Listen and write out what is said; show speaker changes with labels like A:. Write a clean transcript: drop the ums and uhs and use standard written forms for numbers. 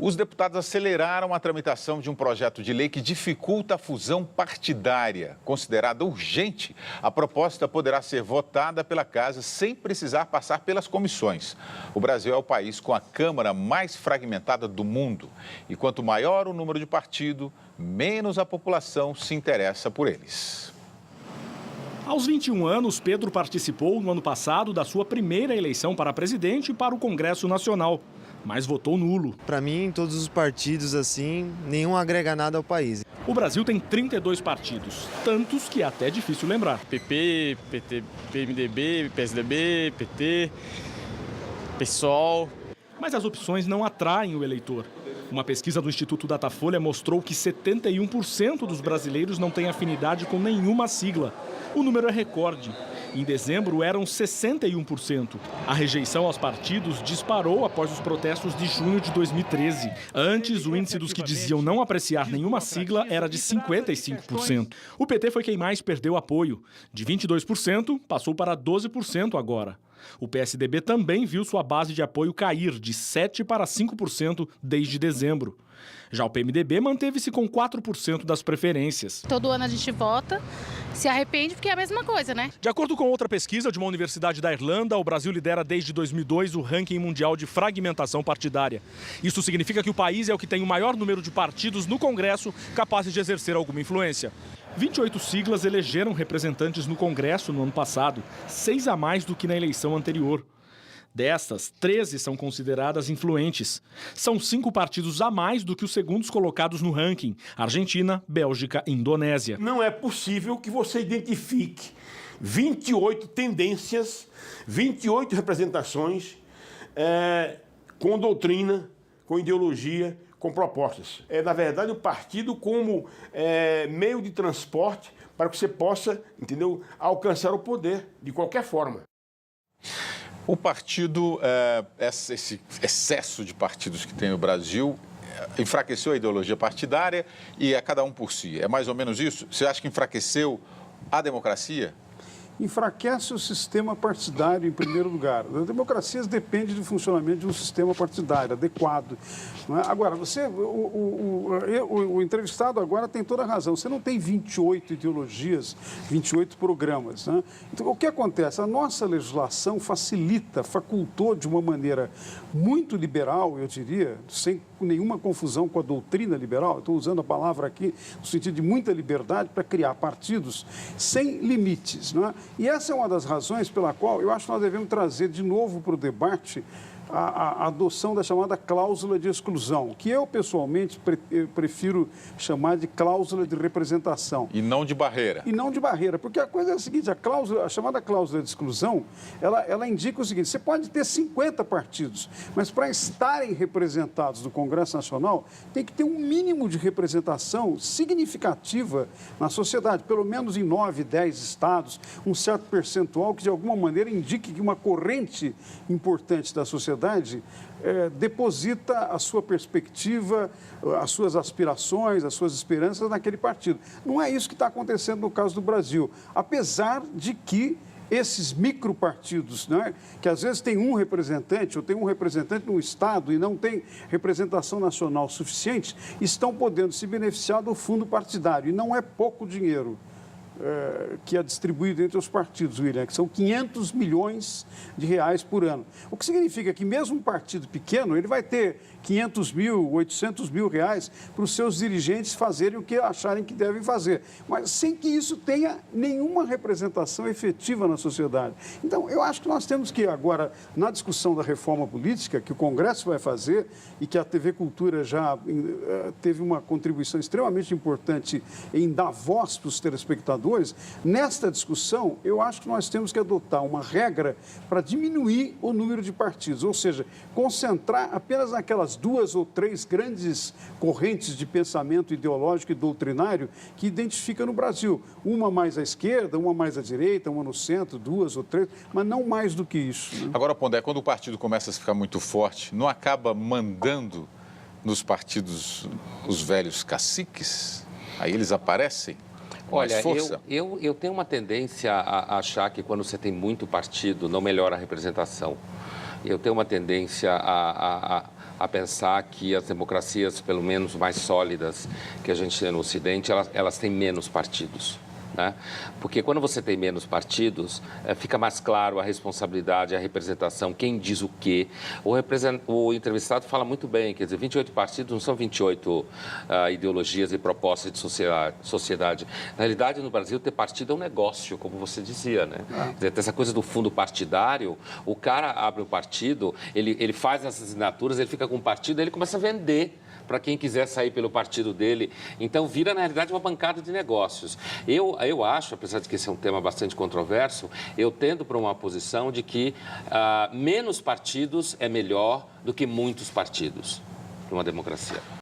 A: Os deputados aceleraram a tramitação de um projeto de lei que dificulta a fusão partidária. Considerada urgente, a proposta poderá ser votada pela Casa sem precisar passar pelas comissões. O Brasil é o país com a Câmara mais fragmentada do mundo. E quanto maior o número de partidos, menos a população se interessa por eles.
B: Aos 21 anos, Pedro participou no ano passado da sua primeira eleição para presidente e para o Congresso Nacional, mas votou nulo.
C: Para mim, todos os partidos, assim, nenhum agrega nada ao país.
B: O Brasil tem 32 partidos, tantos que é até difícil lembrar.
D: PP, PT, PMDB, PSDB, PT, PSOL.
B: Mas as opções não atraem o eleitor. Uma pesquisa do Instituto Datafolha mostrou que 71% dos brasileiros não têm afinidade com nenhuma sigla. O número é recorde. Em dezembro, eram 61%. A rejeição aos partidos disparou após os protestos de junho de 2013. Antes, o índice dos que diziam não apreciar nenhuma sigla era de 55%. O PT foi quem mais perdeu apoio. De 22%, passou para 12% agora. O PSDB também viu sua base de apoio cair de 7% para 5% desde dezembro. Já o PMDB manteve-se com 4% das preferências.
E: Todo ano a gente vota, se arrepende porque é a mesma coisa, né?
B: De acordo com outra pesquisa de uma universidade da Irlanda, o Brasil lidera desde 2002 o ranking mundial de fragmentação partidária. Isso significa que o país é o que tem o maior número de partidos no Congresso capazes de exercer alguma influência. 28 siglas elegeram representantes no Congresso no ano passado, 6 a mais do que na eleição anterior. Dessas, 13 são consideradas influentes. São 5 partidos a mais do que os segundos colocados no ranking: Argentina, Bélgica e Indonésia.
F: Não é possível que você identifique 28 tendências, 28 representações com doutrina, com ideologia, com propostas. É, na verdade, o partido como meio de transporte para que você possa, entendeu, alcançar o poder de qualquer forma.
A: O partido, esse excesso de partidos que tem no Brasil, enfraqueceu a ideologia partidária e é cada um por si. É mais ou menos isso? Você acha que enfraqueceu a democracia?
G: Enfraquece o sistema partidário, em primeiro lugar. A democracia depende do funcionamento de um sistema partidário adequado. Não é? Agora, o entrevistado agora tem toda a razão. Você não tem 28 ideologias, 28 programas. Né? Então, o que acontece? A nossa legislação facultou de uma maneira muito liberal, eu diria, sem nenhuma confusão com a doutrina liberal. Estou usando a palavra aqui no sentido de muita liberdade para criar partidos sem limites. Não é? E essa é uma das razões pela qual eu acho que nós devemos trazer de novo para o debate a adoção da chamada cláusula de exclusão, que eu, pessoalmente, prefiro chamar de cláusula de representação.
A: E não de barreira.
G: E não de barreira, porque a coisa é a seguinte, a chamada cláusula de exclusão, ela indica o seguinte: você pode ter 50 partidos, mas para estarem representados no Congresso Nacional, tem que ter um mínimo de representação significativa na sociedade, pelo menos em 9, 10 estados, um certo percentual que, de alguma maneira, indique que uma corrente importante da sociedade deposita a sua perspectiva, as suas aspirações, as suas esperanças naquele partido. Não é isso que está acontecendo no caso do Brasil, apesar de que esses micropartidos, né, que às vezes tem um representante, ou tem um representante no Estado e não tem representação nacional suficiente, estão podendo se beneficiar do fundo partidário. E não é pouco dinheiro que é distribuído entre os partidos, William, que são 500 milhões de reais por ano. O que significa que mesmo um partido pequeno, ele vai ter 500 mil, 800 mil reais para os seus dirigentes fazerem o que acharem que devem fazer, mas sem que isso tenha nenhuma representação efetiva na sociedade. Então, eu acho que nós temos que agora, na discussão da reforma política, que o Congresso vai fazer e que a TV Cultura já teve uma contribuição extremamente importante em dar voz para os telespectadores, nesta discussão, eu acho que nós temos que adotar uma regra para diminuir o número de partidos, ou seja, concentrar apenas naquelas 2 ou 3 grandes correntes de pensamento ideológico e doutrinário que identifica no Brasil. Uma mais à esquerda, uma mais à direita, uma no centro, 2 ou 3, mas não mais do que isso. Né?
A: Agora, Pondé, quando o partido começa a ficar muito forte, não acaba mandando nos partidos os velhos caciques? Aí eles aparecem?
H: Olha, eu tenho uma tendência a achar que quando você tem muito partido, não melhora a representação. Eu tenho uma tendência a pensar que as democracias, pelo menos mais sólidas que a gente tem no Ocidente, elas têm menos partidos. Né? Porque quando você tem menos partidos, fica mais claro a responsabilidade, a representação, quem diz o quê. O entrevistado fala muito bem, quer dizer, 28 partidos não são 28 ideologias e propostas de sociedade. Na realidade, no Brasil, ter partido é um negócio, como você dizia, né? Quer dizer, essa coisa do fundo partidário, o cara abre um partido, ele faz as assinaturas, ele fica com um partido, ele começa a vender para quem quiser sair pelo partido dele. Então, vira, na realidade, uma bancada de negócios. Eu acho, apesar de que esse é um tema bastante controverso, eu tendo para uma posição de que menos partidos é melhor do que muitos partidos numa democracia.